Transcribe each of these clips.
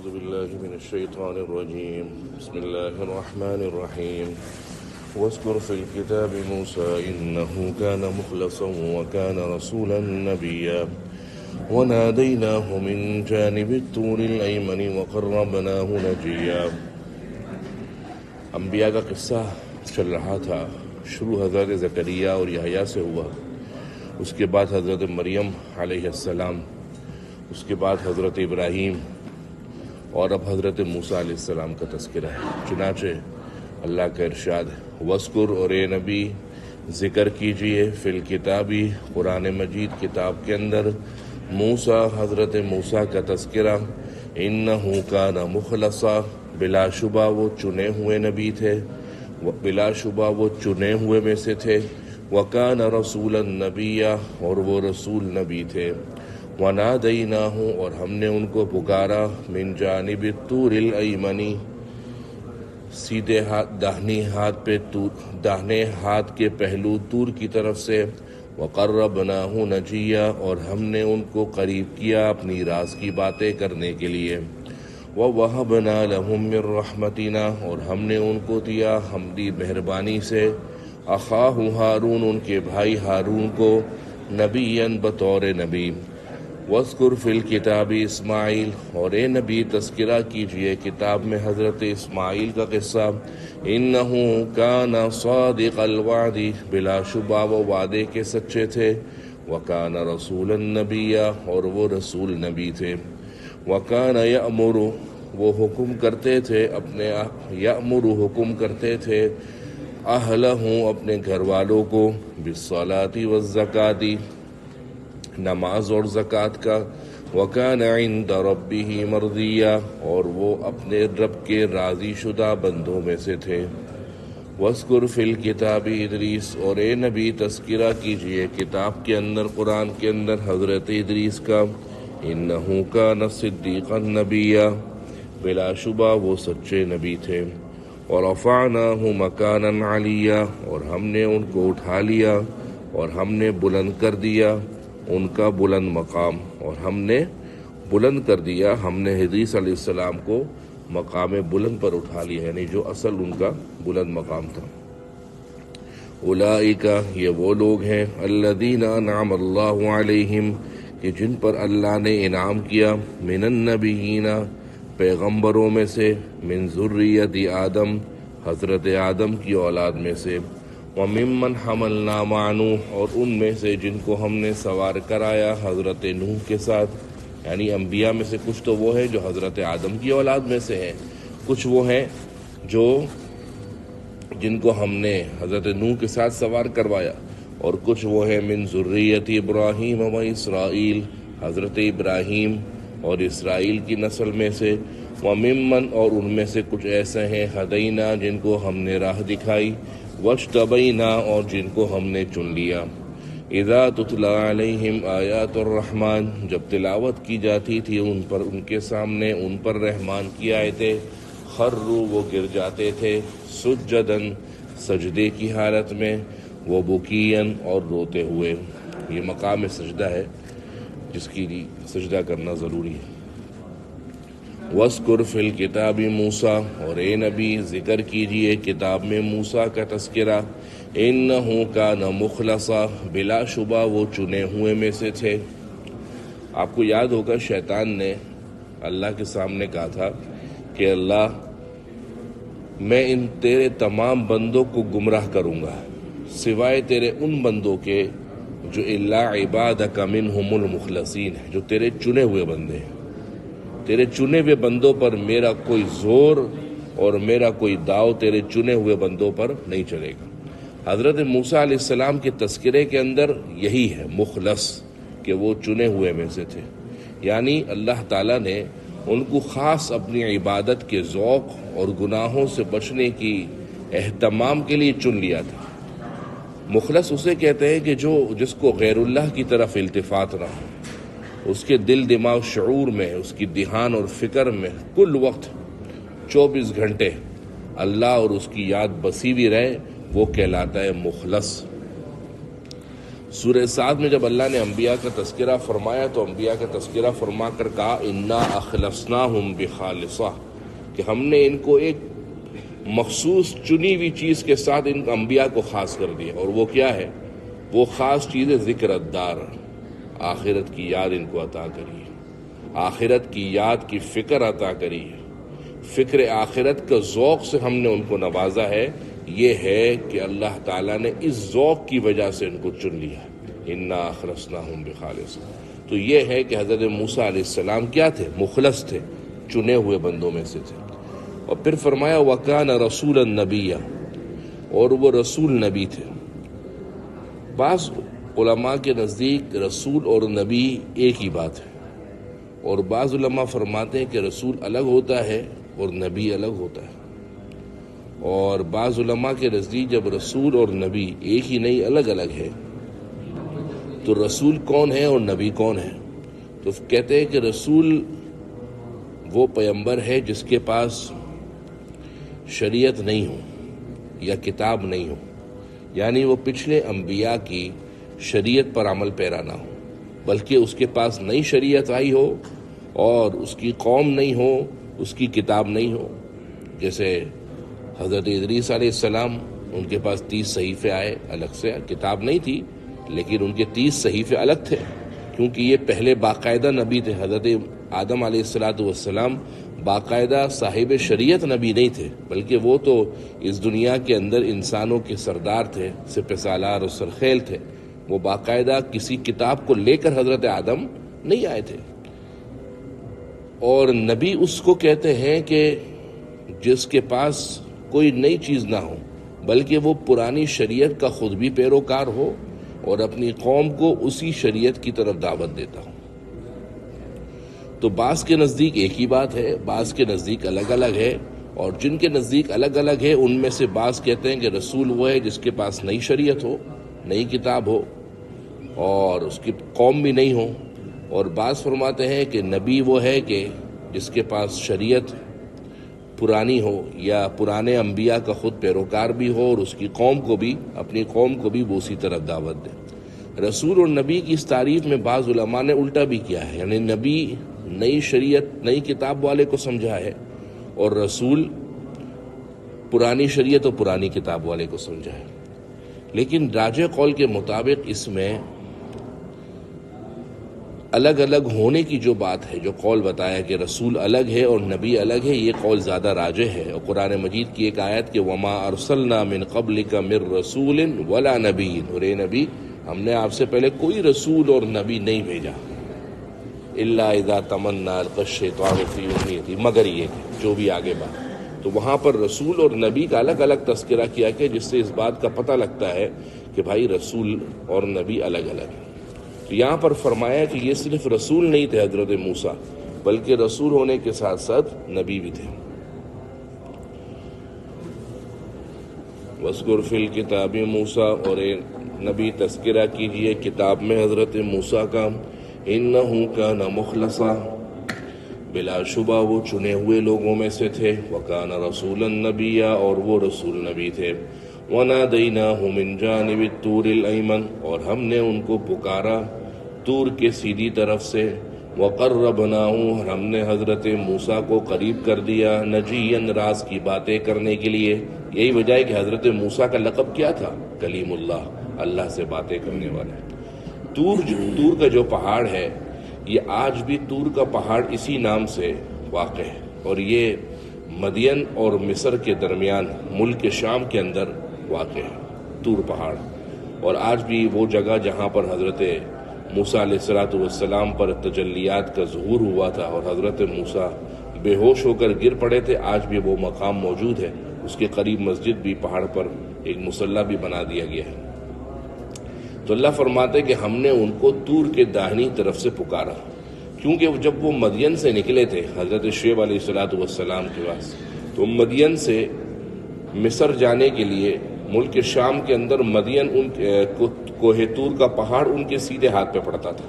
أعوذ بالله من الشيطان الرجيم بسم الله الرحمن الرحيم واذكر في الكتاب موسى إنه كان مخلصا وكان رسولا نبيا وناديناه من جانب الطور الأيمن وقربناه نجيا. انبیاء کا قصہ چل رہا تھا. شروع حضرت زکریا اور یحییٰ سے ہوا، اس کے بعد حضرت مریم علیہ السلام، اس کے بعد حضرت ابراہیم، اور اب حضرت موسیٰ علیہ السلام کا تذکرہ ہے. چنانچہ اللہ کا ارشاد ہے، وَاذْكُرْ، اور اے نبی ذکر کیجئے، فی الکتابی، قرآن مجید کتاب کے اندر، موسیٰ، حضرت موسیٰ کا تذکرہ، اِنَّهُ كَانَ مُخْلَصًا، بلا شبہ وہ چنے ہوئے نبی تھے، بلا شبہ وہ چنے ہوئے میں سے تھے، وَكَانَ رَسُولًا نَبِيًّا، اور وہ رسول نبی تھے، وَنَادَيْنَاهُ، اور ہم نے ان کو پکارا، من جانب الطور الایمنی، سیدھے ہاتھ داہنے ہاتھ کے پہلو طور کی طرف سے، وَقَرَّبْنَاهُ نَجِيًّا، اور ہم نے ان کو قریب کیا اپنی راز کی باتیں کرنے کے لیے، وَوَهَبْنَا لَهُم مِّن رَّحْمَتِنَا، اور ہم نے ان کو دیا ہماری مہربانی سے، اخاہ ہارون، ان کے بھائی ہارون کو، نبیًا، بطور نبی، وَاذْكُرْ فِي الْكِتَابِ اسماعیل، اور اے نبی تذکرہ کیجئے کتاب میں حضرت اسماعیل کا قصہ، اِنَّهُ كَانَ صَادِقَ الْوَعْدِ، بلا شبہ وہ وعدے کے سچے تھے، وَكَانَ رَسُولًا نَبِيًّا، اور وہ رسول نبی تھے، وَكَانَ يَأْمُرُ، وہ حکم کرتے تھے یأمر حکم کرتے تھے، اہلہ، اپنے گھر والوں کو، بالصلاۃ والزکاۃ، نماز اور زکوٰۃ کا، وَكَانَ عِندَ رَبِّهِ مَرْضِيًّا، اور وہ اپنے رب کے راضی شدہ بندوں میں سے تھے. وَاذْكُرْ فِي الْكِتَابِ ادریس، اور اے نبی تذکرہ کیجئے کتاب کے اندر، قرآن کے اندر، حضرت ادریس کا، اِنَّهُ كَانَ صِدِّيقًا نَبِيًّا، بلا شبہ وہ سچے نبی تھے، وَرَفَعْنَاهُ مَكَانًا عَلِيًّا، اور ہم نے ان کو اٹھا لیا اور ہم نے بلند کر دیا ان کا بلند مقام، اور ہم نے بلند کر دیا، ہم نے ادریس علیہ السلام کو مقام بلند پر اٹھا لیا، یعنی جو اصل ان کا بلند مقام تھا. اولئک، یہ وہ لوگ ہیں، الذین انعم اللہ علیہم، کہ جن پر اللہ نے انعام کیا، من النبیین، پیغمبروں میں سے، من ذریت آدم، حضرت آدم کی اولاد میں سے، وَمِمَّنْ حَمَلْنَا مَعَ نُوحٍ، اور ان میں سے جن کو ہم نے سوار کرایا حضرت نوح کے ساتھ. یعنی انبیاء میں سے کچھ تو وہ ہیں جو حضرت آدم کی اولاد میں سے ہیں، کچھ وہ ہیں جن کو ہم نے حضرت نوح کے ساتھ سوار کروایا، اور کچھ وہ ہیں من ذریت ابراہیم و اسرائیل، حضرت ابراہیم اور اسرائیل کی نسل میں سے، وَمِمَّنْ، اور ان میں سے کچھ ایسے ہیں، ہدینا، جن کو ہم نے راہ دکھائی، وَاجْتَبَيْنَا، اور جن کو ہم نے چن لیا. اذا تتلی علیہم آیات الرحمن، جب تلاوت کی جاتی تھی ان پر، ان کے سامنے، ان پر رحمان کی آیتیں، خروا، وہ گر جاتے تھے، سجداً، سجدے کی حالت میں، وبکیاً، اور روتے ہوئے. یہ مقام سجدہ ہے جس کی سجدہ کرنا ضروری ہے. وَاذْكُرْ فِي الْكِتَابِ موسیٰ، اور اے نبی ذکر کیجئے کتاب میں موسیٰ کا تذکرہ، اِنَّهُ كَانَ مُخْلَصًا، بلا شبہ وہ چنے ہوئے میں سے تھے. آپ کو یاد ہوگا شیطان نے اللہ کے سامنے کہا تھا کہ اللہ، میں ان تیرے تمام بندوں کو گمراہ کروں گا سوائے تیرے ان بندوں کے جو الا عبادک منہم المخلصین، جو تیرے چنے ہوئے بندے ہیں. تیرے چنے ہوئے بندوں پر میرا کوئی زور اور میرا کوئی داؤ تیرے چنے ہوئے بندوں پر نہیں چلے گا. حضرت موسیٰ علیہ السلام کے تذکرے کے اندر یہی ہے مخلص، کہ وہ چنے ہوئے میں سے تھے. یعنی اللہ تعالیٰ نے ان کو خاص اپنی عبادت کے ذوق اور گناہوں سے بچنے کی اہتمام کے لیے چن لیا تھا. مخلص اسے کہتے ہیں کہ جس کو غیر اللہ کی طرف التفات نہ ہو، اس کے دل دماغ شعور میں، اس کی دھیان اور فکر میں کل وقت 24 گھنٹے اللہ اور اس کی یاد بسی ہوئی رہے، وہ کہلاتا ہے مخلص. سورہ سعد میں جب اللہ نے انبیاء کا تذکرہ فرمایا تو انبیاء کا تذکرہ فرما کر کہا انا اخلصناہم بخالصہ، کہ ہم نے ان کو ایک مخصوص چنی ہوئی چیز کے ساتھ ان انبیاء کو خاص کر دیا، اور وہ کیا ہے؟ وہ خاص چیز ہے ذکر الدار، آخرت کی یاد ان کو عطا کری ہے، آخرت کی یاد کی فکر عطا کری ہے، فکر آخرت کا ذوق سے ہم نے ان کو نوازا ہے۔ یہ ہے کہ اللہ تعالیٰ نے اس ذوق کی وجہ سے ان کو چن لیا، انا اخلصناہم بخالصہ۔ تو یہ ہے کہ حضرت موسیٰ علیہ السلام کیا تھے؟ مخلص تھے، چنے ہوئے بندوں میں سے تھے۔ اور پھر فرمایا وَكَانَ رَسُولًا نَبِيًّا، اور وہ رسول نبی تھے۔ بعض علماء کے نزدیک رسول اور نبی ایک ہی بات ہے، اور بعض علماء فرماتے ہیں کہ رسول الگ ہوتا ہے اور نبی الگ ہوتا ہے، اور بعض علماء کے نزدیک جب رسول اور نبی ایک ہی نہیں الگ الگ ہے تو رسول کون ہے اور نبی کون ہے؟ تو کہتے ہیں کہ رسول وہ پیغمبر ہے جس کے پاس شریعت نہیں ہو یا کتاب نہیں ہو، یعنی وہ پچھلے انبیاء کی شریعت پر عمل پیرا نہ ہو، بلکہ اس کے پاس نئی شریعت آئی ہو اور اس کی قوم نہیں ہو، اس کی کتاب نہیں ہو۔ جیسے حضرت ادریس علیہ السلام، ان کے پاس 30 صحیفے آئے، الگ سے کتاب نہیں تھی لیکن ان کے 30 صحیفے الگ تھے، کیونکہ یہ پہلے باقاعدہ نبی تھے۔ حضرت آدم علیہ السلام باقاعدہ صاحب شریعت نبی نہیں تھے، بلکہ وہ تو اس دنیا کے اندر انسانوں کے سردار تھے، سپہ سالار اور سرخیل تھے، وہ باقاعدہ کسی کتاب کو لے کر حضرت آدم نہیں آئے تھے۔ اور نبی اس کو کہتے ہیں کہ جس کے پاس کوئی نئی چیز نہ ہو، بلکہ وہ پرانی شریعت کا خود بھی پیروکار ہو اور اپنی قوم کو اسی شریعت کی طرف دعوت دیتا ہو۔ تو بعض کے نزدیک ایک ہی بات ہے، بعض کے نزدیک الگ الگ ہے، اور جن کے نزدیک الگ الگ ہے ان میں سے بعض کہتے ہیں کہ رسول وہ ہے جس کے پاس نئی شریعت ہو، نئی کتاب ہو اور اس کی قوم بھی نہیں ہو، اور بعض فرماتے ہیں کہ نبی وہ ہے کہ جس کے پاس شریعت پرانی ہو یا پرانے انبیاء کا خود پیروکار بھی ہو اور اس کی قوم کو بھی، اپنی قوم کو بھی وہ اسی طرف دعوت دے۔ رسول اور نبی کی اس تعریف میں بعض علماء نے الٹا بھی کیا ہے، یعنی نبی نئی شریعت نئی کتاب والے کو سمجھا ہے اور رسول پرانی شریعت اور پرانی کتاب والے کو سمجھا ہے۔ لیکن راجح قول کے مطابق اس میں الگ الگ ہونے کی جو بات ہے، جو قول بتایا کہ رسول الگ ہے اور نبی الگ ہے، یہ قول زیادہ راجح ہے۔ اور قرآن مجید کی ایک آیت کہ وَمَا أَرْسَلْنَا مِن قَبْلِكَ مِن رَّسُولٍ وَلَا نَبِيٍّ، اور اے نبی ہم نے آپ سے پہلے کوئی رسول اور نبی نہیں بھیجا، إِلَّا إِذَا تَمَنَّىٰ أَلْقَى الشَّيْطَانُ فِي أُمْنِيَّتِهِ، مگر یہ کہ جو بھی آگے بات، تو وہاں پر رسول اور نبی کا الگ الگ تذکرہ کیا کہ جس سے اس بات کا پتہ لگتا ہے کہ بھائی رسول اور نبی الگ الگ ہیں۔ تو یہاں پر فرمایا کہ یہ صرف رسول نہیں تھے حضرت موسیٰ، بلکہ رسول ہونے کے ساتھ ساتھ نبی بھی تھے۔ وَاذْكُرْ فِي الْكِتَابِ موسیٰ، اور نبی تذکرہ کیجئے کتاب میں حضرت موسیٰ کا، إِنَّهُ كَانَ مُخْلَصًا، بلا شبہ وہ چنے ہوئے لوگوں میں سے تھے، وَكَانَ رَسُولًا نَبِيًّا، اور وہ رسول نبی تھے، وَنَادَيْنَاهُ مِن جَانِبِ الطُّورِ الْأَيْمَنِ، اور ہم نے ان کو پکارا طور کے سیدھی طرف سے، وَقَرَّبْنَاهُ، ہم نے حضرت موسیٰ کو قریب کر دیا، نجیًّا، راز کی باتیں کرنے کے لیے۔ یہی وجہ ہے کہ حضرت موسیٰ کا لقب کیا تھا؟ کلیم اللہ، اللہ سے باتیں کرنے والا۔ طور کا جو پہاڑ ہے، یہ آج بھی طور کا پہاڑ اسی نام سے واقع ہے، اور یہ مدین اور مصر کے درمیان ملک شام کے اندر واقع ہے طور پہاڑ، اور آج بھی وہ جگہ جہاں پر حضرت موسیٰ علیہ السلام پر تجلیات کا ظہور ہوا تھا اور حضرت موسیٰ بے ہوش ہو کر گر پڑے تھے، آج بھی وہ مقام موجود ہے۔ اس کے قریب مسجد بھی، پہاڑ پر ایک مصلی بھی بنا دیا گیا ہے۔ تو اللہ فرماتے کہ ہم نے ان کو طور کے داہنی طرف سے پکارا، کیونکہ جب وہ مدین سے نکلے تھے حضرت شعیب علیہ السلام کے پاس، تو مدین سے مصر جانے کے لیے ملک شام کے اندر مدین کوہ طور کا پہاڑ ان کے سیدھے ہاتھ پہ پڑتا تھا۔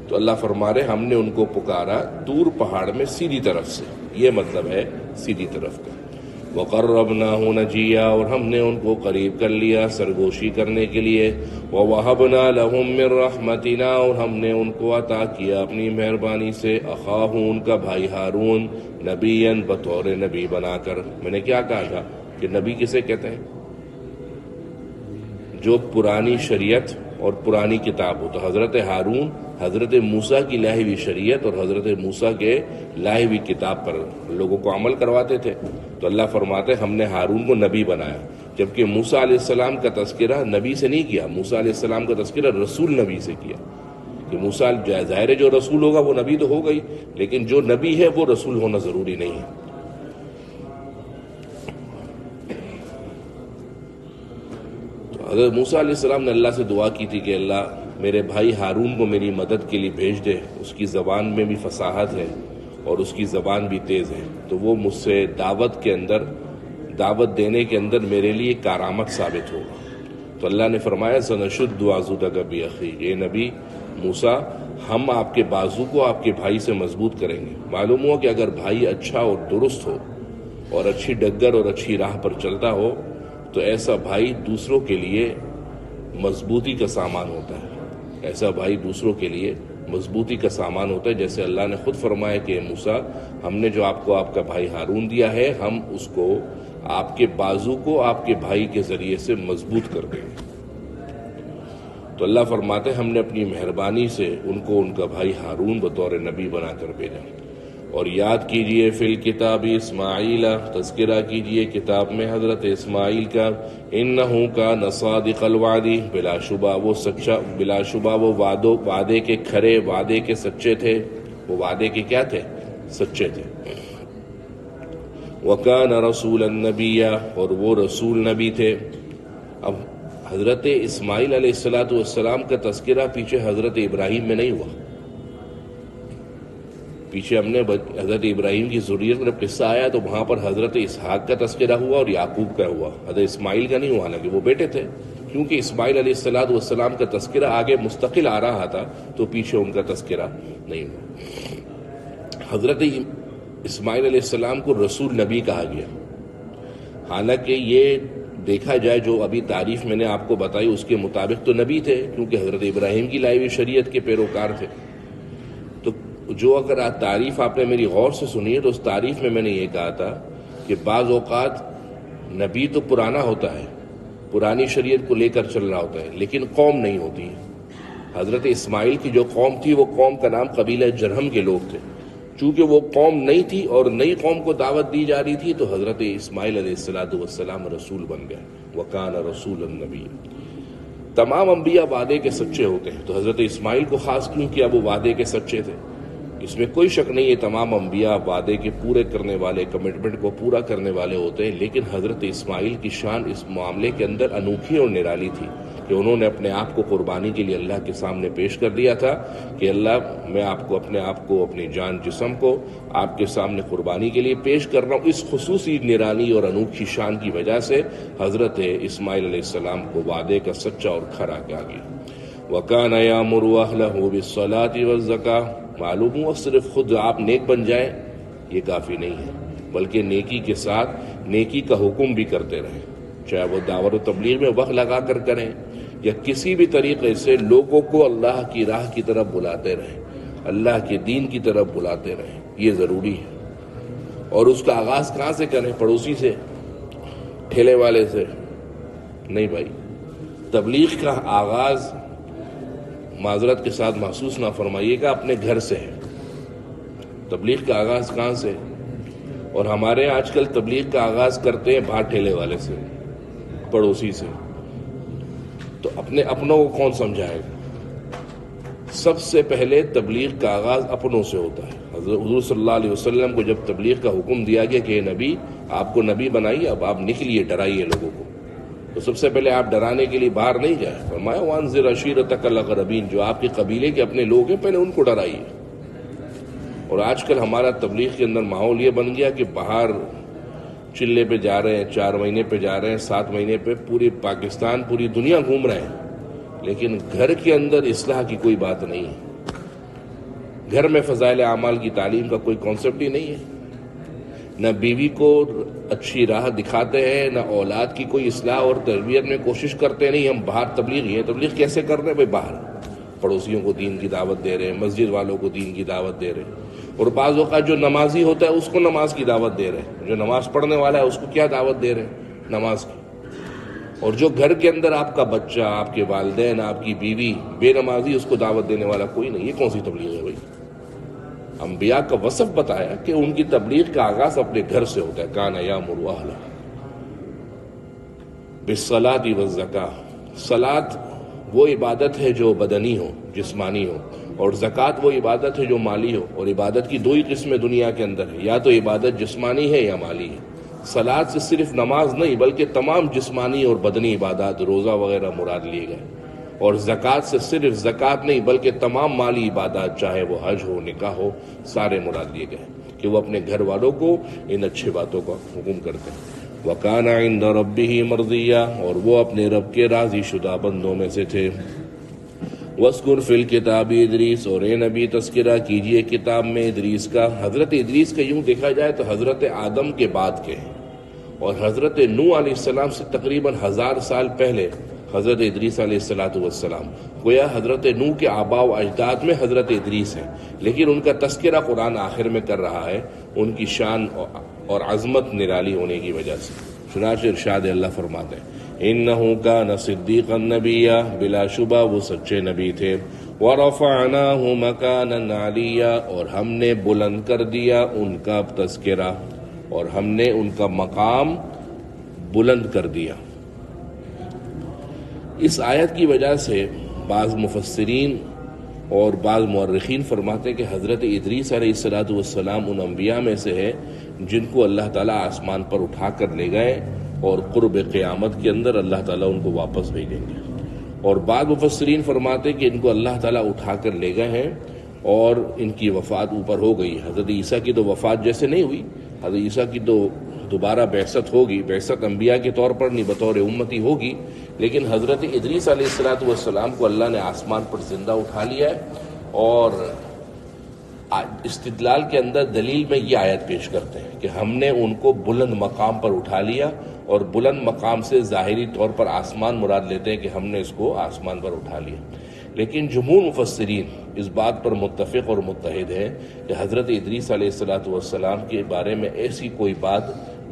تو اللہ فرما رہے ہم نے ان کو پکارا طور پہاڑ میں سیدھی طرف سے، یہ مطلب ہے سیدھی طرف کا۔ وقربناہ نجیا، اور ہم نے ان کو قریب کر لیا سرگوشی کرنے کے لیے، ووہبنا لہم من رحمتنا، اور ہم نے ان کو عطا کیا اپنی مہربانی سے، اخاہ، ان کا بھائی ہارون، نبیا، بطور نبی بنا کر۔ میں نے کیا کہا تھا کہ نبی کسے کہتے ہیں؟ جو پرانی شریعت اور پرانی کتاب ہو۔ تو حضرت ہارون حضرت موسیٰ کی لائی ہوئی شریعت اور حضرت موسیٰ کے لائی ہوئی کتاب پر لوگوں کو عمل کرواتے تھے، تو اللہ فرماتے ہم نے ہارون کو نبی بنایا، جبکہ موسیٰ علیہ السلام کا تذکرہ نبی سے نہیں کیا، موسیٰ علیہ السلام کا تذکرہ رسول نبی سے کیا، کہ موسیٰ ظاہر ہے جو رسول ہوگا وہ نبی تو ہوگا ہی، لیکن جو نبی ہے وہ رسول ہونا ضروری نہیں ہے۔ حضرت موسیٰ علیہ السلام نے اللہ سے دعا کی تھی کہ اللہ میرے بھائی ہارون کو میری مدد کے لیے بھیج دے، اس کی زبان میں بھی فصاحت ہے اور اس کی زبان بھی تیز ہے، تو وہ مجھ سے دعوت دعوت دینے کے اندر میرے لیے کارآمد ثابت ہوگا۔ تو اللہ نے فرمایا سنشد عضدک بأخیک، اے نبی موسیٰ ہم آپ کے بازو کو آپ کے بھائی سے مضبوط کریں گے۔ معلوم ہوا کہ اگر بھائی اچھا اور درست ہو اور اچھی ڈگر اور اچھی راہ پر چلتا ہو تو ایسا بھائی دوسروں کے لیے مضبوطی کا سامان ہوتا ہے، ایسا بھائی دوسروں کے لیے مضبوطی کا سامان ہوتا ہے، جیسے اللہ نے خود فرمایا کہ موسیٰ ہم نے جو آپ کو آپ کا بھائی ہارون دیا ہے، ہم اس کو آپ کے بازو کو آپ کے بھائی کے ذریعے سے مضبوط کر دیں گے۔ تو اللہ فرماتے ہم نے اپنی مہربانی سے ان کو ان کا بھائی ہارون بطور نبی بنا کر بھیجا۔ اور یاد کیجئے فی الکتاب اسماعیل، تذکرہ کیجئے کتاب میں حضرت اسماعیل کا، انہو کان صادق الوعد، بلا شبہ وہ سچا، بلا شبہ وہ وعدے کے کھرے، وعدے کے سچے تھے، وہ وعدے کے کیا تھے؟ سچے تھے۔ وکان رسولا نبیا، اور وہ رسول نبی تھے۔ اب حضرت اسماعیل علیہ السلام کا تذکرہ پیچھے حضرت ابراہیم میں نہیں ہوا، پیچھے ہم نے حضرت ابراہیم کی ذریت میں جب قصہ آیا تو وہاں پر حضرت اسحاق کا تذکرہ ہوا اور یعقوب کا ہوا، حضرت اسماعیل کا نہیں ہوا، حالانکہ وہ بیٹے تھے، کیونکہ اسماعیل علیہ السلام کا تذکرہ آگے مستقل آ رہا تھا تو پیچھے ان کا تذکرہ نہیں ہوا۔ حضرت اسماعیل علیہ السلام کو رسول نبی کہا گیا، حالانکہ یہ دیکھا جائے جو ابھی تعریف میں نے آپ کو بتائی اس کے مطابق تو نبی تھے، کیونکہ حضرت ابراہیم کی لائی ہوئی شریعت کے پیروکار تھے۔ تو جو اگر تعریف آپ نے میری غور سے سنی ہے تو اس تعریف میں میں نے یہ کہا تھا کہ بعض اوقات نبی تو پرانا ہوتا ہے، پرانی شریعت کو لے کر چل رہا ہوتا ہے، لیکن قوم نہیں ہوتی ہے۔ حضرت اسماعیل کی جو قوم تھی وہ قوم کا نام قبیلہ جرہم کے لوگ تھے، چونکہ وہ قوم نئی تھی اور نئی قوم کو دعوت دی جا رہی تھی تو حضرت اسماعیل علیہ السلام رسول بن گئے، وکان رسول النبی۔ تمام انبیاء وعدے کے سچے ہوتے ہیں، تو حضرت اسماعیل کو خاص کیوں کیا؟ وہ وعدے کے سچے تھے، اس میں کوئی شک نہیں ہے، تمام انبیاء وعدے کے پورے کرنے والے، کمٹمنٹ کو پورا کرنے والے ہوتے ہیں، لیکن حضرت اسماعیل کی شان اس معاملے کے اندر انوکھی اور نرالی تھی کہ انہوں نے اپنے آپ کو قربانی کے لیے اللہ کے سامنے پیش کر دیا تھا کہ اللہ میں اپنے آپ کو اپنی جان جسم کو آپ کے سامنے قربانی کے لیے پیش کر رہا ہوں۔ اس خصوصی نرالی اور انوکھی شان کی وجہ سے حضرت اسماعیل علیہ السلام کو وعدے کا سچا اور کھرا کہا گیا۔ وَكَانَ يَأْمُرُ أَهْلَهُ بِالصَّلَاةِ وَالزَّكَاةِ، معلوم ہوا صرف خود آپ نیک بن جائیں یہ کافی نہیں ہے، بلکہ نیکی کے ساتھ نیکی کا حکم بھی کرتے رہیں، چاہے وہ دعوت و تبلیغ میں وقت لگا کر کریں یا کسی بھی طریقے سے لوگوں کو اللہ کی راہ کی طرف بلاتے رہیں، اللہ کے دین کی طرف بلاتے رہیں، یہ ضروری ہے۔ اور اس کا آغاز کہاں سے کریں؟ پڑوسی سے، ٹھیلے والے سے نہیں بھائی، تبلیغ کا آغاز معذرت کے ساتھ محسوس نہ فرمائیے گا، اپنے گھر سے ہے۔ تبلیغ کا آغاز کہاں سے؟ اور ہمارے آج کل تبلیغ کا آغاز کرتے ہیں باہر ٹھیلے والے سے، پڑوسی سے، تو اپنے اپنوں کو کون سمجھائے گا؟ سب سے پہلے تبلیغ کا آغاز اپنوں سے ہوتا ہے۔ حضور صلی اللہ علیہ وسلم کو جب تبلیغ کا حکم دیا گیا کہ نبی آپ کو نبی بنائیے، اب آپ نکلیے ڈرائیے لوگوں کو، تو سب سے پہلے آپ ڈرانے کے لیے باہر نہیں جائیں، فرمایا وانذر عشیرتک الاقربین، جو آپ کے قبیلے کے اپنے لوگ ہیں پہلے ان کو ڈرائیے۔ اور آج کل ہمارا تبلیغ کے اندر ماحول یہ بن گیا کہ باہر چلے پہ جا رہے ہیں، 4 مہینے پہ جا رہے ہیں، 7 مہینے پہ پوری پاکستان پوری دنیا گھوم رہے ہیں، لیکن گھر کے اندر اصلاح کی کوئی بات نہیں ہے، گھر میں فضائل اعمال کی تعلیم کا کوئی کانسیپٹ ہی نہیں ہے۔ نہ بیوی کو اچھی راہ دکھاتے ہیں، نہ اولاد کی کوئی اصلاح اور تربیت میں کوشش کرتے نہیں. ہم باہر تبلیغی ہیں، تبلیغ کیسے کر رہے ہیں بھائی؟ باہر پڑوسیوں کو دین کی دعوت دے رہے ہیں، مسجد والوں کو دین کی دعوت دے رہے ہیں، اور بعض اوقات جو نمازی ہوتا ہے اس کو نماز کی دعوت دے رہے ہیں. جو نماز پڑھنے والا ہے اس کو کیا دعوت دے رہے ہیں؟ نماز کی. اور جو گھر کے اندر آپ کا بچہ، آپ کے والدین، آپ کی بیوی بے نمازی، اس کو دعوت دینے والا کوئی نہیں. یہ کون سی تبلیغ ہے بھائی؟ انبیاء کا وصف بتایا کہ ان کی تبلیغ کا آغاز اپنے گھر سے ہوتا ہے. کان یامر اہلہ بالصلاۃ والزکاۃ. صلاۃ وہ عبادت ہے جو بدنی ہو، جسمانی ہو، اور زکوٰۃ وہ عبادت ہے جو مالی ہو. اور عبادت کی دو ہی قسمیں دنیا کے اندر ہے، یا تو عبادت جسمانی ہے یا مالی ہے. صلاۃ سے صرف نماز نہیں بلکہ تمام جسمانی اور بدنی عبادات، روزہ وغیرہ مراد لیے گئے. اور زکوٰۃ سے صرف زکوٰۃ نہیں بلکہ تمام مالی عبادات، چاہے وہ حج ہو، نکاح ہو، سارے مراد لیے گئے کہ وہ اپنے گھر والوں کو ان اچھی باتوں کا حکم کرتے ہیں. وَكَانَ عِندَ رَبِّهِ مَرْضِيًّا. اور وہ اپنے رب کے راضی شدہ بندوں میں سے تھے. وَاذْكُرْ فِي الْكِتَابِ ادریس. اور اے نبی تذکرہ کیجئے کتاب میں ادریس کا. حضرت ادریس کا یوں دیکھا جائے تو حضرت آدم کے بعد کے ہیں، اور حضرت نوح علیہ السلام سے تقریباً 1000 سال پہلے حضرت ادریس علیہ السلام. گویا حضرت نوح کے آباء و اجداد میں حضرت ادریس ہیں، لیکن ان کا تذکرہ قرآن آخر میں کر رہا ہے ان کی شان اور عظمت نرالی ہونے کی وجہ سے. چنانچہ ارشاد اللہ فرماتے ہیں انہ کان صدیقا نبیا. بلا شبہ وہ سچے نبی تھے. ورفعناہ مکانا علیا. اور ہم نے بلند کر دیا ان کا تذکرہ، اور ہم نے ان کا مقام بلند کر دیا. اس آیت کی وجہ سے بعض مفسرین اور بعض مورخین فرماتے ہیں کہ حضرت ادریس علیہ السلام ان انبیاء میں سے ہے جن کو اللہ تعالیٰ آسمان پر اٹھا کر لے گئے، اور قرب قیامت کے اندر اللہ تعالیٰ ان کو واپس بھیجیں گے. اور بعض مفسرین فرماتے ہیں کہ ان کو اللہ تعالیٰ اٹھا کر لے گئے ہیں اور ان کی وفات اوپر ہو گئی. حضرت عیسیٰ کی تو وفات جیسے نہیں ہوئی، حضرت عیسیٰ کی تو دوبارہ بعثت ہوگی، بعثت انبیاء کے طور پر نہیں بطور امتی ہوگی، لیکن حضرت ادریس علیہ السلام کو اللہ نے آسمان پر زندہ اٹھا لیا ہے. اور استدلال کے اندر دلیل میں یہ آیت پیش کرتے ہیں کہ ہم نے ان کو بلند مقام پر اٹھا لیا. اور بلند مقام سے ظاہری طور پر آسمان مراد لیتے ہیں کہ ہم نے اس کو آسمان پر اٹھا لیا. لیکن جمہور مفسرین اس بات پر متفق اور متحد ہیں کہ حضرت ادریس علیہ السلام کے بارے میں ایسی کوئی بات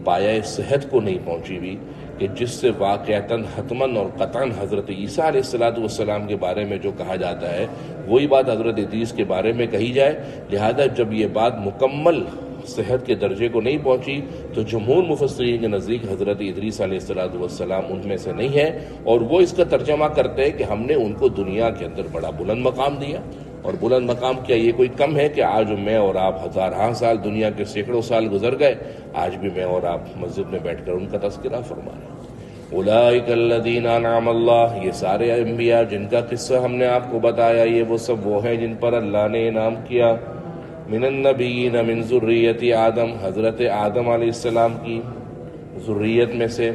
پایۂ صحت کو نہیں پہنچی ہوئی کہ جس سے واقعتاً حتماً اور قطعاً حضرت عیسیٰ علیہ السلام کے بارے میں جو کہا جاتا ہے وہی بات حضرت ادریس کے بارے میں کہی جائے. لہذا جب یہ بات مکمل صحت کے درجے کو نہیں پہنچی تو جمہور مفسرین کے نزدیک حضرت ادریس علیہ السلام ان میں سے نہیں ہے، اور وہ اس کا ترجمہ کرتے ہیں کہ ہم نے ان کو دنیا کے اندر بڑا بلند مقام دیا. اور بلند مقام کیا یہ کوئی کم ہے کہ آج میں اور آپ ہزارہا سال، دنیا کے سینکڑوں سال گزر گئے، آج بھی میں اور آپ مسجد میں بیٹھ کر ان کا تذکرہ فرما رہے ہیں. اولئک الذین انعم اللہ. یہ سارے انبیاء جن کا قصہ ہم نے آپ کو بتایا یہ وہ سب وہ ہیں جن پر اللہ نے انعام کیا. من النبیین من ذریت آدم. حضرت آدم علیہ السلام کی ذریت میں سے،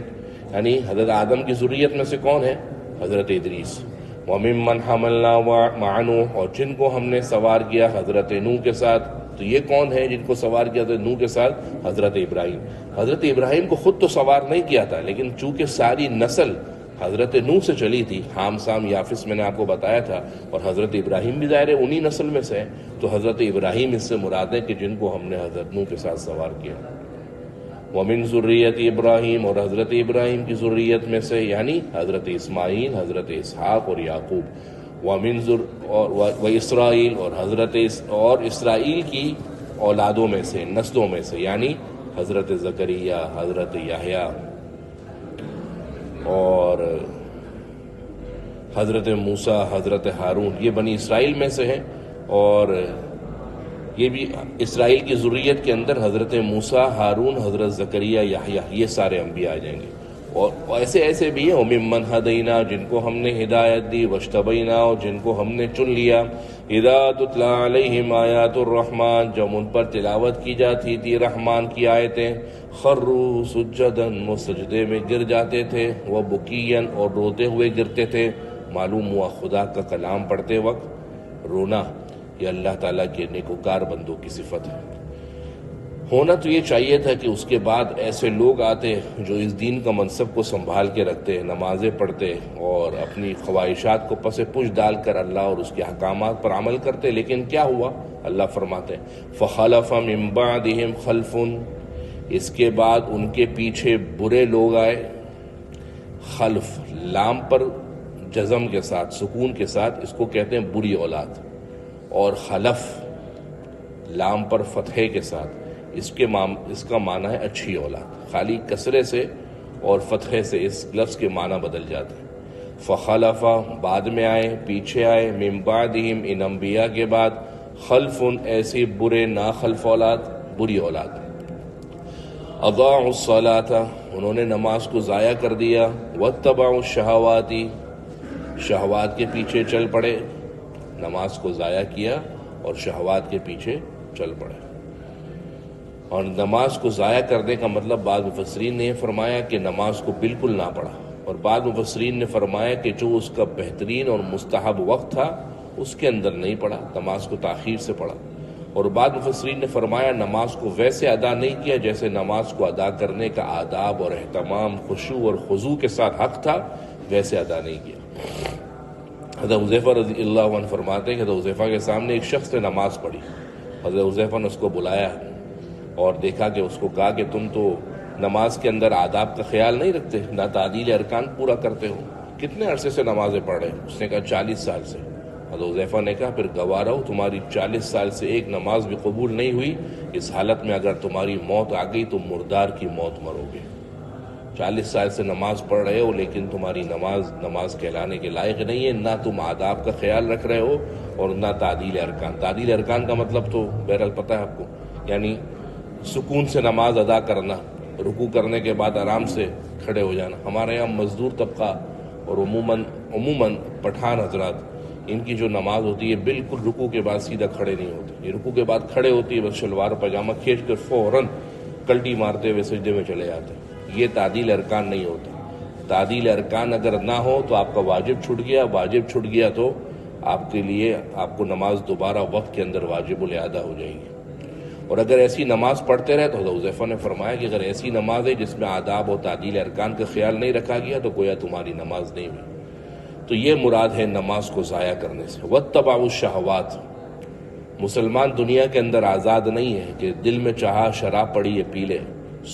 یعنی حضرت آدم کی ذریت میں سے کون ہے؟ حضرت ادریس. وَمِمَّنْ حَمَلْنَا مَعَ نُوحٍ. اور جن کو ہم نے سوار کیا حضرت نوح کے ساتھ. تو یہ کون ہے جن کو سوار کیا حضرت نوح کے ساتھ؟ حضرت ابراہیم. حضرت ابراہیم کو خود تو سوار نہیں کیا تھا، لیکن چونکہ ساری نسل حضرت نوح سے چلی تھی، حام سام یافس میں نے آپ کو بتایا تھا، اور حضرت ابراہیم بھی ظاہر ہے انہی نسل میں سے ہے، تو حضرت ابراہیم اس سے مراد ہے کہ جن کو ہم نے حضرت نوح کے ساتھ سوار کیا. وَمِن ذُرِّيَّةِ ابراہیم. اور حضرت ابراہیم کی ذریت میں سے، یعنی حضرت اسماعیل، حضرت اسحاق اور یعقوب. وَإِسرائیل. اور حضرت اسرائیل کی اولادوں میں سے، نسلوں میں سے، یعنی حضرت زکریا، حضرت یحییٰ اور حضرت موسیٰ، حضرت ہارون. یہ بنی اسرائیل میں سے ہیں، اور یہ بھی اسرائیل کی ذریت کے اندر حضرت موسیٰ، ہارون، حضرت زکریا، یحییٰ، یہ سارے انبیاء آ جائیں گے. اور ایسے بھی ہیں وَمِمَّنْ هَدَيْنَا. جن کو ہم نے ہدایت دی. وَاجْتَبَيْنَا. اور جن کو ہم نے چن لیا. اِذَا تُتْلَىٰ عَلَيْهِمْ آيَاتُ الرَّحْمَٰنِ. جب ان پر تلاوت کی جاتی تھی رحمان کی آیتیں. خَرُّوا سُجَّدًا. وہ سجدے میں گر جاتے تھے. وَبُكِيًّا. اور روتے ہوئے گرتے تھے. معلوم ہوا خدا کا کلام پڑھتے وقت رونا یہ اللہ تعالیٰ کے نیکوکار بندوں کی صفت ہے. ہونا تو یہ چاہیے تھا کہ اس کے بعد ایسے لوگ آتے جو اس دین کا منصب کو سنبھال کے رکھتے، نمازیں پڑھتے اور اپنی خواہشات کو پس پش ڈال کر اللہ اور اس کے احکامات پر عمل کرتے، لیکن کیا ہوا؟ اللہ فرماتے ہیں فَخَلَفَ مِن بَعْدِهِمْ خَلْفٌ، اس کے بعد ان کے پیچھے برے لوگ آئے۔ خلف لام پر جزم کے ساتھ، سکون کے ساتھ، اس کو کہتے ہیں بری اولاد، اور خلف لام پر فتحے کے ساتھ، اس کا معنی ہے اچھی اولاد۔ خالی کسرے سے اور فتحے سے اس لفظ کے معنی بدل جاتے ہیں۔ فخلف بعد میں آئے، پیچھے آئے، من بعدہم ان انبیاء کے بعد، خلف ایسی برے ناخلف اولاد، بری اولاد، اضاعوا الصلاۃ انہوں نے نماز کو ضائع کر دیا، واتبعوا الشہوات شہوات کے پیچھے چل پڑے، نماز کو ضائع کیا اور شہوات کے پیچھے چل پڑے۔ اور نماز کو ضائع کرنے کا مطلب بعض مفسرین نے فرمایا کہ نماز کو بالکل نہ پڑھا، اور بعض مفسرین نے فرمایا کہ جو اس کا بہترین اور مستحب وقت تھا اس کے اندر نہیں پڑھا، نماز کو تاخیر سے پڑھا۔ اور بعض مفسرین نے فرمایا نماز کو ویسے ادا نہیں کیا جیسے نماز کو ادا کرنے کا آداب اور اہتمام، خشوع اور خضوع کے ساتھ حق تھا، ویسے ادا نہیں کیا۔ حضرت حذیفہ رضی اللہ عنہ فرماتے ہیں کہ حضرت حذیفہ کے سامنے ایک شخص نے نماز پڑھی، حضرت حذیفہ نے اس کو بلایا اور دیکھا کہ اس کو کہا کہ تم تو نماز کے اندر آداب کا خیال نہیں رکھتے، نہ تعدیل ارکان پورا کرتے ہو، کتنے عرصے سے نمازیں پڑھ رہے ہو؟ اس نے کہا 40 سال سے۔ حضرت حذیفہ نے کہا پھر گواہ رہو تمہاری 40 سال سے ایک نماز بھی قبول نہیں ہوئی، اس حالت میں اگر تمہاری موت آ گئی تو مردار کی موت مرو گے۔ 40 سال سے نماز پڑھ رہے ہو لیکن تمہاری نماز کہلانے کے لائق نہیں ہے، نہ تم آداب کا خیال رکھ رہے ہو اور نہ تعدیل ارکان۔ تعدیل ارکان کا مطلب تو بہرحال پتہ ہے آپ کو، یعنی سکون سے نماز ادا کرنا، رکوع کرنے کے بعد آرام سے کھڑے ہو جانا۔ ہمارے یہاں مزدور طبقہ اور عموماً پٹھان حضرات، ان کی جو نماز ہوتی ہے بالکل رکوع کے بعد سیدھا کھڑے نہیں ہوتے، یہ رکوع کے بعد کھڑے ہوتی ہے، بس شلوار پاجامہ کھینچ کر فوراً کلٹی مارتے ہوئے سجدے میں چلے جاتے ہیں۔ یہ تعدیل ارکان نہیں ہوتا۔ تعدیل ارکان اگر نہ ہو تو آپ کا واجب چھوٹ گیا، واجب چھوٹ گیا تو آپ کے لیے آپ کو نماز دوبارہ وقت کے اندر واجب الادا ہو جائے گی۔ اور اگر ایسی نماز پڑھتے رہے تو حضرت حذیفہ نے فرمایا کہ اگر ایسی نماز ہے جس میں آداب اور تعدیل ارکان کا خیال نہیں رکھا گیا تو گویا تمہاری نماز نہیں ہوئی۔ تو یہ مراد ہے نماز کو ضائع کرنے سے۔ واتبعوا الشہوات، مسلمان دنیا کے اندر آزاد نہیں ہے کہ دل میں چاہا شراب پڑی ہے پی لے،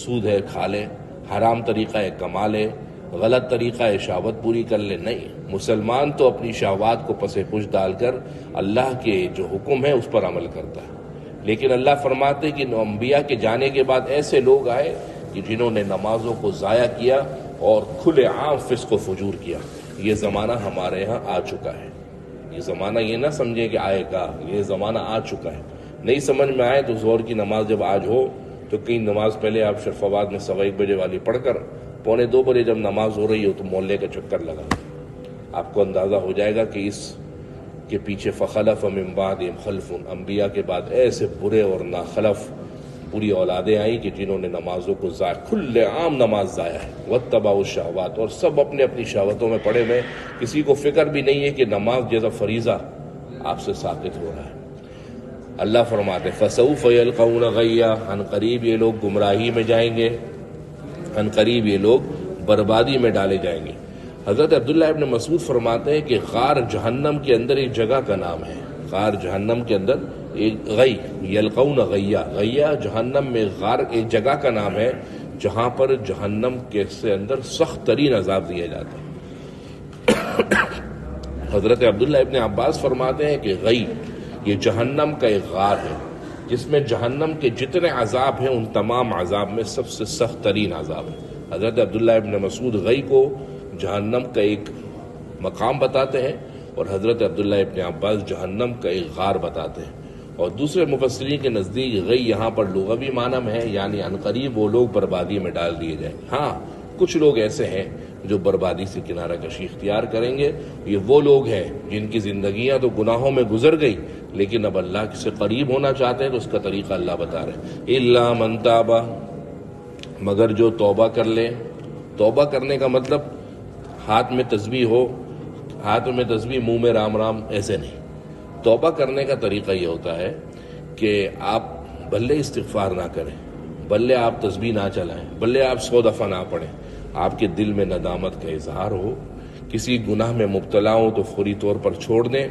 سود ہے کھا لے، حرام طریقہ ہے کما لے، غلط طریقہ ہے شہوت پوری کر لے۔ نہیں، مسلمان تو اپنی شہوات کو پس پش ڈال کر اللہ کے جو حکم ہے اس پر عمل کرتا ہے۔ لیکن اللہ فرماتے کہ انبیاء کے جانے کے بعد ایسے لوگ آئے کہ جنہوں نے نمازوں کو ضائع کیا اور کھلے عام فسق و فجور کیا۔ یہ زمانہ ہمارے ہاں آ چکا ہے، یہ زمانہ یہ نہ سمجھیں کہ آئے گا، یہ زمانہ آ چکا ہے۔ نہیں سمجھ میں آئے تو ظہر کی نماز جب آج ہو تو کئی نماز پہلے آپ شرف آباد میں 1:15 بجے والی پڑھ کر 1:45 بجے جب نماز ہو رہی ہو تو محلے کا چکر لگا، آپ کو اندازہ ہو جائے گا کہ اس کے پیچھے فخلف من بعدہم خلف، انبیاء کے بعد ایسے برے اور ناخلف بری اولادیں آئیں کہ جنہوں نے نمازوں کو ضائع، کھلے عام نماز ضائع ہے۔ واتبعوا الشہوات، اور سب اپنے اپنی شہوتوں میں پڑے ہوئے، کسی کو فکر بھی نہیں ہے کہ نماز جیسا فریضہ آپ سے ساقط ہو رہا ہے۔ اللہ فرماتے فسوف یلقون غیا، ان قریب یہ لوگ گمراہی میں جائیں گے، ان قریب یہ لوگ بربادی میں ڈالے جائیں گے۔ حضرت عبداللہ ابن مسعود فرماتے ہیں کہ غار جہنم کے اندر ایک جگہ کا نام ہے، غار جہنم کے اندر ایک غی، یلقون غیا، غیا جہنم میں غار ایک جگہ کا نام ہے جہاں پر جہنم کے سے اندر سخت ترین عذاب دیا جاتا ہے۔ حضرت عبداللہ ابن عباس فرماتے ہیں کہ غی یہ جہنم کا ایک غار ہے جس میں جہنم کے جتنے عذاب ہیں ان تمام عذاب میں سب سے سخت ترین عذاب ہے۔ حضرت عبداللہ ابن مسعود غی کو جہنم کا ایک مقام بتاتے ہیں اور حضرت عبداللہ ابن عباس جہنم کا ایک غار بتاتے ہیں۔ اور دوسرے مفسرین کے نزدیک غی یہاں پر لغوی معنی میں ہے، یعنی عنقریب وہ لوگ بربادی میں ڈال دیے جائیں۔ ہاں کچھ لوگ ایسے ہیں جو بربادی سے کنارہ کشی اختیار کریں گے، یہ وہ لوگ ہیں جن کی زندگیاں تو گناہوں میں گزر گئی لیکن اب اللہ سے قریب ہونا چاہتے ہیں، تو اس کا طریقہ اللہ بتا رہے ہیں۔ الا من تاب، مگر جو توبہ کر لے۔ توبہ کرنے کا مطلب ہاتھ میں تسبیح ہو، ہاتھ میں تسبیح منہ میں رام رام، ایسے نہیں۔ توبہ کرنے کا طریقہ یہ ہوتا ہے کہ آپ بھلے استغفار نہ کریں، بھلے آپ تسبیح نہ چلائیں، بھلے آپ 100 دفعہ نہ پڑھیں، آپ کے دل میں ندامت کا اظہار ہو، کسی گناہ میں مبتلا ہو تو فوری طور پر چھوڑ دیں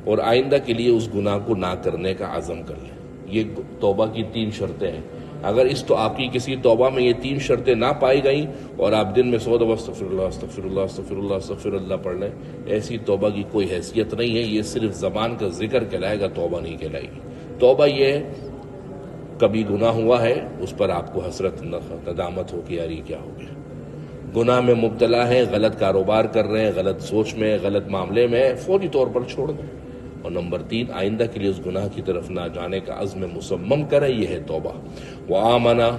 اور آئندہ کے لیے اس گناہ کو نہ کرنے کا عزم کر لیں۔ یہ توبہ کی 3 شرطیں ہیں۔ اگر آپ کی کسی توبہ میں یہ 3 شرطیں نہ پائی گئیں اور آپ دن میں 100 دفعہ استغفر اللہ استغفر اللہ استغفر اللہ استغفر اللہ پڑھ لیں، ایسی توبہ کی کوئی حیثیت نہیں ہے، یہ صرف زبان کا ذکر کہلائے گا، توبہ نہیں کہلائے گی۔ توبہ یہ ہے کبھی گناہ ہوا ہے، اس پر آپ کو حسرت ندامت ہو کہ یار یہ کیا ہو گیا، گناہ میں مبتلا ہے، غلط کاروبار کر رہے ہیں، غلط سوچ میں، غلط معاملے میں، فوری طور پر چھوڑ دیں۔ اور نمبر 3، آئندہ کے لیے اس گناہ کی طرف نہ جانے کا عزم مصمم کرے، یہ ہے توبہ۔ وآمنا،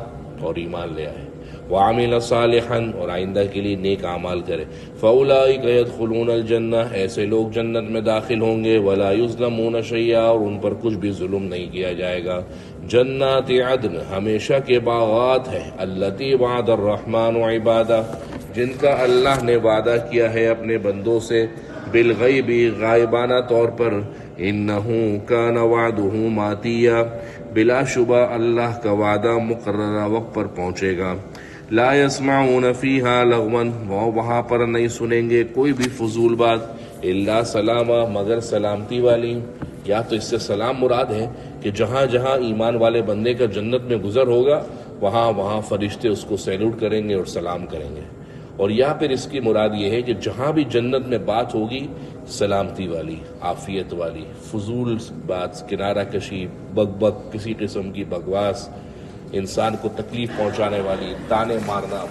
اور ایمان لے آئے، وعمل صالحا، اور آئندہ کے لیے نیک اعمال کرے۔ فاولئک یدخلون الجنہ، ایسے لوگ جنت میں داخل ہوں گے، ولا یظلمون شیئا، اور ان پر کچھ بھی ظلم نہیں کیا جائے گا۔ جنات عدن، ہمیشہ کے باغات ہیں، التی وعد الرحمن عبادہ، جن کا اللہ نے وعدہ کیا ہے اپنے بندوں سے، بالغیب، غائبانہ طور پر، انہ کان وعدہ ماتیا، بلا شبہ اللہ کا وعدہ مقررہ وقت پر پہنچے گا۔ لا یسمعون فیہا لغوا، وہ وہاں پر نہیں سنیں گے کوئی بھی فضول بات، الا سلاما، مگر سلامتی والی۔ یا تو اس سے سلام مراد ہے کہ جہاں جہاں ایمان والے بندے کا جنت میں گزر ہوگا وہاں وہاں فرشتے اس کو سیلوٹ کریں گے اور سلام کریں گے، اور یا پھر اس کی مراد یہ ہے کہ جہاں بھی جنت میں بات ہوگی سلامتی والی، عافیت والی، فضول بات، کنارہ کشی، بک بک، کسی قسم کی بکواس، انسان کو تکلیف پہنچانے والی، تانے مارنا،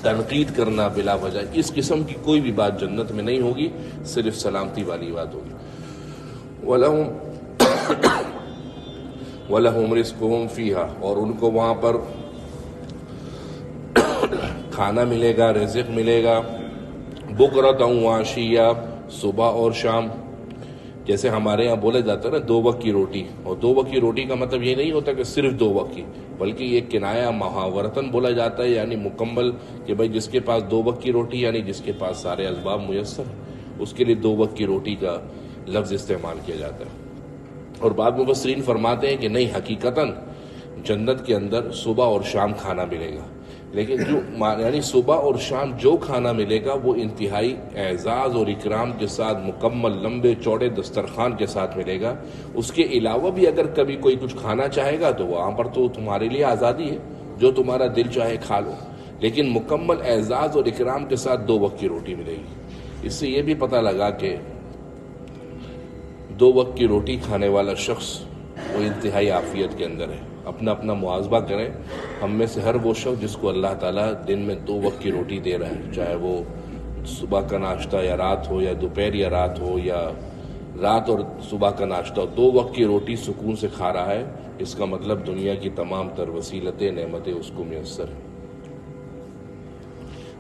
تنقید کرنا بلا وجہ، اس قسم کی کوئی بھی بات جنت میں نہیں ہوگی، صرف سلامتی والی بات ہوگی۔ وَلَهُمْ رِزْقُهُمْ فِيهَا، اور ان کو وہاں پر کھانا ملے گا، رزق ملے گا، بُكْرَةً وَعَشِيًّا، صبح اور شام۔ جیسے ہمارے یہاں بولا جاتا ہے نا 2 وقت کی روٹی، اور 2 وقت کی روٹی کا مطلب یہ نہیں ہوتا کہ صرف 2 وقت کی، بلکہ یہ کنایا محاورتاً بولا جاتا ہے، یعنی مکمل، کہ بھائی جس کے پاس 2 وقت کی روٹی، یعنی جس کے پاس سارے اسباب میسر ہیں، اس کے لیے 2 وقت کی روٹی کا لفظ استعمال کیا جاتا ہے۔ اور بعض مفسرین فرماتے ہیں کہ نہیں، حقیقتاً جنت کے اندر صبح اور شام کھانا ملے گا، لیکن یعنی صبح اور شام جو کھانا ملے گا وہ انتہائی اعزاز اور اکرام کے ساتھ، مکمل لمبے چوڑے دسترخوان کے ساتھ ملے گا۔ اس کے علاوہ بھی اگر کبھی کوئی کچھ کھانا چاہے گا تو وہاں پر تو تمہارے لیے آزادی ہے، جو تمہارا دل چاہے کھا لو، لیکن مکمل اعزاز اور اکرام کے ساتھ 2 وقت کی روٹی ملے گی۔ اس سے یہ بھی پتہ لگا کہ 2 وقت کی روٹی کھانے والا شخص وہ انتہائی عافیت کے اندر ہے۔ اپنا اپنا محاسبہ کریں، ہم میں سے ہر وہ شخص جس کو اللہ تعالیٰ دن میں 2 وقت کی روٹی دے رہا ہے، چاہے وہ صبح کا ناشتہ یا رات ہو، یا دوپہر یا رات ہو، یا رات اور صبح کا ناشتہ ہو، 2 وقت کی روٹی سکون سے کھا رہا ہے، اس کا مطلب دنیا کی تمام تر وسیلتیں، نعمتیں اس کو میسر ہیں۔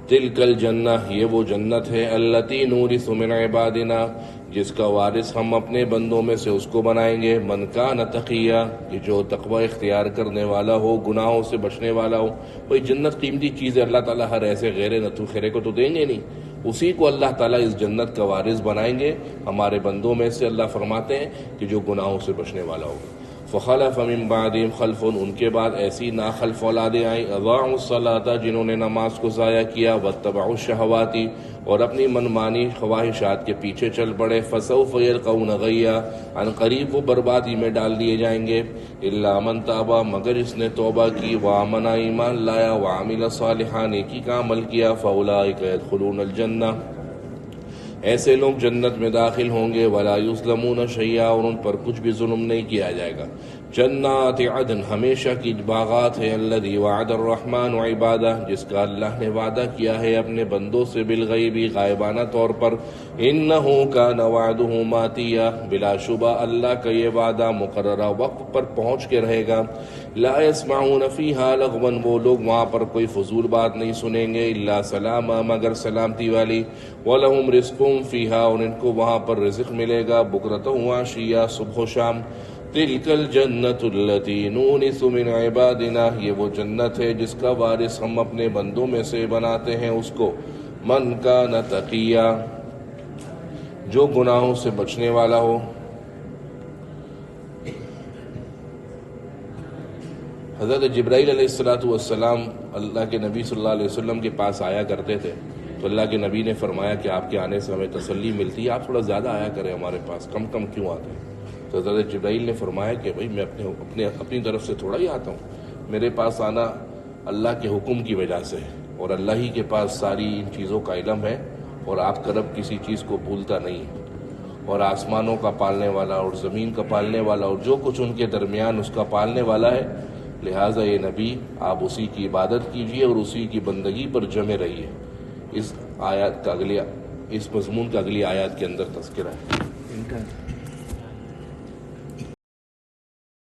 تلک الجنہ، یہ وہ جنت ہے، التی نورث من عبادنا، جس کا وارث ہم اپنے بندوں میں سے اس کو بنائیں گے، من کان تقیا، کہ جو تقوی اختیار کرنے والا ہو، گناہوں سے بچنے والا ہو۔ کوئی جنت قیمتی چیز ہے، اللہ تعالیٰ ہر ایسے غیر نتو خیرے کو تو دیں گے نہیں، اسی کو اللہ تعالیٰ اس جنت کا وارث بنائیں گے ہمارے بندوں میں سے۔ اللہ فرماتے ہیں کہ جو گناہوں سے بچنے والا ہوگا۔ فخلف من بعدهم خلف، ان کے بعد ایسی ناخلف اولادیں آئیں، اضاعوا الصلاۃ، جنہوں نے نماز کو ضائع کیا، واتبعوا الشہوات، اور اپنی منمانی خواہشات کے پیچھے چل پڑے، فسوف یلقون غیا، عن قریب وہ بربادی میں ڈال دیے جائیں گے، الا من تاب، مگر اس نے توبہ کی، وآمن، ایمان لایا، وعمل صالحا، نیکی کا عمل کیا، فاولئک یدخلون الجنہ، ایسے لوگ جنت میں داخل ہوں گے، ولا یظلمون شیئا، اور ان پر کچھ بھی ظلم نہیں کیا جائے گا۔ جنات عدن، ہمیشہ کی باغات ہے، الذی وعد الرحمن عبادہ، جس کا اللہ نے وعدہ کیا ہے اپنے بندوں سے، بالغیب، غائبانہ طور پر، انہ کان وعدہ ماتیا، بلا شبہ اللہ کا یہ وعدہ مقررہ وقت پر پہنچ کے رہے گا۔ لا یسمعون فیہا لغوا، وہ لوگ وہاں پر کوئی فضول بات نہیں سنیں گے، الا سلاما، مگر سلامتی والی، وَلَهُمْ رِزْقُهُمْ فِيهَا، اور ان کو وہاں پر رزق ملے گا، بُكْرَةً وَعَشِيًّا، صبح و شام۔ تِلْكَ الْجَنَّةُ الَّتِي نُورِثُ مِنْ عِبَادِنَا، یہ وہ جنت ہے جس کا وارث ہم اپنے بندوں میں سے بناتے ہیں اس کو، مَنْ كَانَ تَقِيًّا، جو گناہوں سے بچنے والا ہو۔ حضرت جبرائیل علیہ السلام اللہ کے نبی صلی اللہ علیہ وسلم کے پاس آیا کرتے تھے، تو اللہ کے نبی نے فرمایا کہ آپ کے آنے سے ہمیں تسلی ملتی ہے، آپ تھوڑا زیادہ آیا کریں ہمارے پاس، کم کم کیوں آتے ہیں؟ تو حضرت جبرائیل نے فرمایا کہ بھائی میں اپنی طرف سے تھوڑا ہی آتا ہوں، میرے پاس آنا اللہ کے حکم کی وجہ سے ہے، اور اللہ ہی کے پاس ساری ان چیزوں کا علم ہے، اور آپ کا رب کسی چیز کو بھولتا نہیں ہے، اور آسمانوں کا پالنے والا اور زمین کا پالنے والا اور جو کچھ ان کے درمیان اس کا پالنے والا ہے، لہٰذا یہ نبی آپ اسی کی عبادت کیجیے اور اسی کی بندگی پر جمے رہیے۔ اس مضمون کا اگلی آیات کے اندر تذکرہ ہے۔